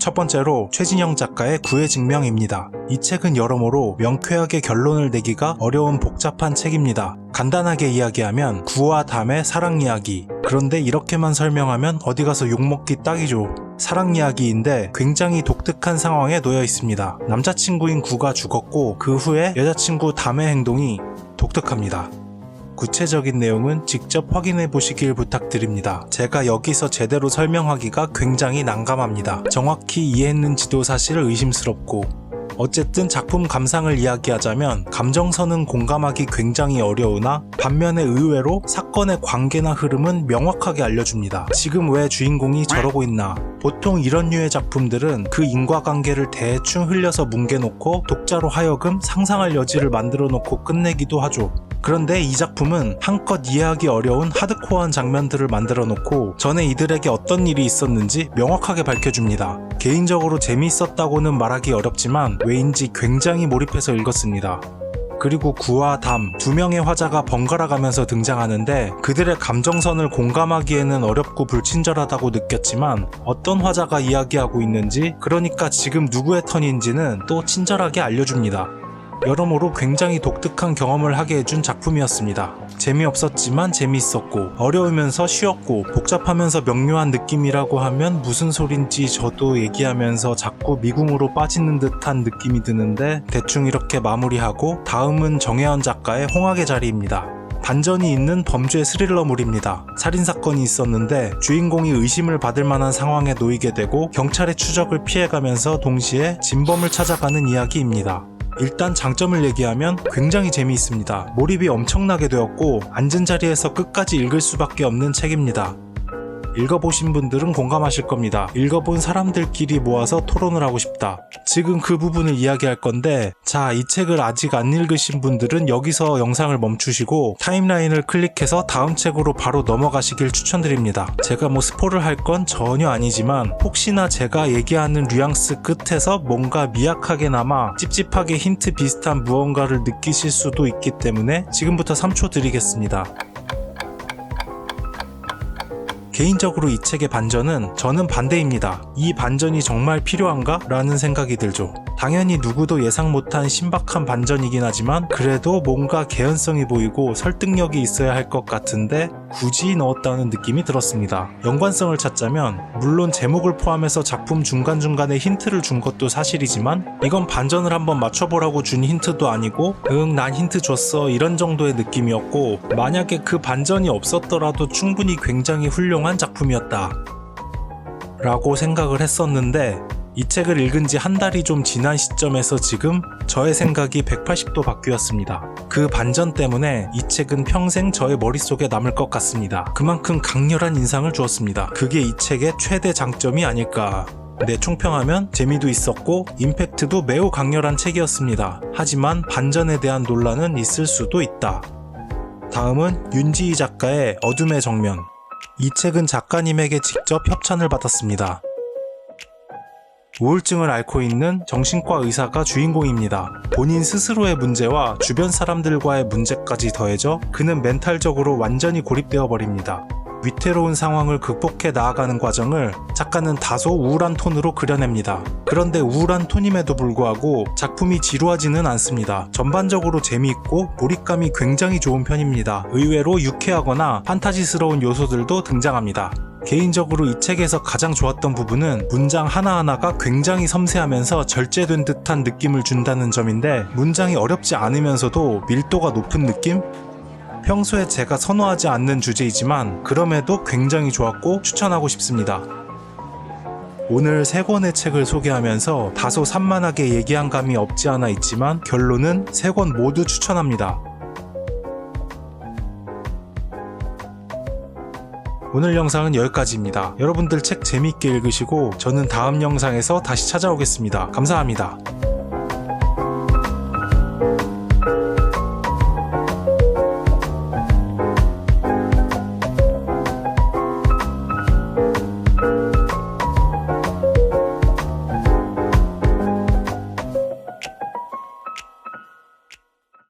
첫 번째로 최진영 작가의 구애증명입니다. 이 책은 여러모로 명쾌하게 결론을 내기가 어려운 복잡한 책입니다. 간단하게 이야기하면 구와 담의 사랑 이야기. 그런데 이렇게만 설명하면 어디 가서 욕먹기 딱이죠. 사랑 이야기인데 굉장히 독특한 상황에 놓여 있습니다. 남자친구인 구가 죽었고 그 후에 여자친구 담의 행동이 독특합니다. 구체적인 내용은 직접 확인해 보시길 부탁드립니다. 제가 여기서 제대로 설명하기가 굉장히 난감합니다. 정확히 이해했는지도 사실 의심스럽고, 어쨌든 작품 감상을 이야기하자면 감정선은 공감하기 굉장히 어려우나 반면에 의외로 사건의 관계나 흐름은 명확하게 알려줍니다. 지금 왜 주인공이 저러고 있나? 보통 이런 류의 작품들은 그 인과관계를 대충 흘려서 뭉개놓고 독자로 하여금 상상할 여지를 만들어 놓고 끝내기도 하죠. 그런데 이 작품은 한껏 이해하기 어려운 하드코어한 장면들을 만들어 놓고 전에 이들에게 어떤 일이 있었는지 명확하게 밝혀줍니다. 개인적으로 재미있었다고는 말하기 어렵지만 왜인지 굉장히 몰입해서 읽었습니다. 그리고 구와 담, 두 명의 화자가 번갈아 가면서 등장하는데 그들의 감정선을 공감하기에는 어렵고 불친절하다고 느꼈지만 어떤 화자가 이야기하고 있는지, 그러니까 지금 누구의 턴인지는 또 친절하게 알려줍니다. 여러모로 굉장히 독특한 경험을 하게 해준 작품이었습니다. 재미없었지만 재미있었고, 어려우면서 쉬웠고, 복잡하면서 명료한 느낌이라고 하면 무슨 소린지 저도 얘기하면서 자꾸 미궁으로 빠지는 듯한 느낌이 드는데 대충 이렇게 마무리하고 다음은 정혜원 작가의 홍학의 자리입니다. 반전이 있는 범죄 스릴러물입니다. 살인사건이 있었는데 주인공이 의심을 받을 만한 상황에 놓이게 되고 경찰의 추적을 피해가면서 동시에 진범을 찾아가는 이야기입니다. 일단 장점을 얘기하면 굉장히 재미있습니다. 몰입이 엄청나게 되었고 앉은 자리에서 끝까지 읽을 수밖에 없는 책입니다. 읽어보신 분들은 공감하실 겁니다. 읽어본 사람들끼리 모아서 토론을 하고 싶다. 지금 그 부분을 이야기할 건데, 자, 이 책을 아직 안 읽으신 분들은 여기서 영상을 멈추시고 타임라인을 클릭해서 다음 책으로 바로 넘어가시길 추천드립니다. 제가 스포를 할 건 전혀 아니지만 혹시나 제가 얘기하는 뉘앙스 끝에서 뭔가 미약하게나마 찝찝하게 힌트 비슷한 무언가를 느끼실 수도 있기 때문에 지금부터 3초 드리겠습니다. 개인적으로 이 책의 반전은 저는 반대입니다. 이 반전이 정말 필요한가? 라는 생각이 들죠. 당연히 누구도 예상 못한 신박한 반전이긴 하지만 그래도 뭔가 개연성이 보이고 설득력이 있어야 할 것 같은데 굳이 넣었다는 느낌이 들었습니다. 연관성을 찾자면 물론 제목을 포함해서 작품 중간중간에 힌트를 준 것도 사실이지만 이건 반전을 한번 맞춰보라고 준 힌트도 아니고 응 난 힌트 줬어 이런 정도의 느낌이었고, 만약에 그 반전이 없었더라도 충분히 굉장히 훌륭한 작품이었다 라고 생각을 했었는데, 이 책을 읽은 지 한 달이 좀 지난 시점에서 지금 저의 생각이 180도 바뀌었습니다. 그 반전 때문에 이 책은 평생 저의 머릿속에 남을 것 같습니다. 그만큼 강렬한 인상을 주었습니다. 그게 이 책의 최대 장점이 아닐까. 네, 총평하면 재미도 있었고 임팩트도 매우 강렬한 책이었습니다. 하지만 반전에 대한 논란은 있을 수도 있다. 다음은 윤지희 작가의 어둠의 정면. 이 책은 작가님에게 직접 협찬을 받았습니다. 우울증을 앓고 있는 정신과 의사가 주인공입니다. 본인 스스로의 문제와 주변 사람들과의 문제까지 더해져 그는 멘탈적으로 완전히 고립되어 버립니다. 위태로운 상황을 극복해 나아가는 과정을 작가는 다소 우울한 톤으로 그려냅니다. 그런데 우울한 톤임에도 불구하고 작품이 지루하지는 않습니다. 전반적으로 재미있고 몰입감이 굉장히 좋은 편입니다. 의외로 유쾌하거나 판타지스러운 요소들도 등장합니다. 개인적으로 이 책에서 가장 좋았던 부분은 문장 하나하나가 굉장히 섬세하면서 절제된 듯한 느낌을 준다는 점인데, 문장이 어렵지 않으면서도 밀도가 높은 느낌? 평소에 제가 선호하지 않는 주제이지만 그럼에도 굉장히 좋았고 추천하고 싶습니다. 오늘 3권의 책을 소개하면서 다소 산만하게 얘기한 감이 없지 않아 있지만 결론은 3권 모두 추천합니다. 오늘 영상은 여기까지입니다. 여러분들 책 재미있게 읽으시고 저는 다음 영상에서 다시 찾아오겠습니다. 감사합니다.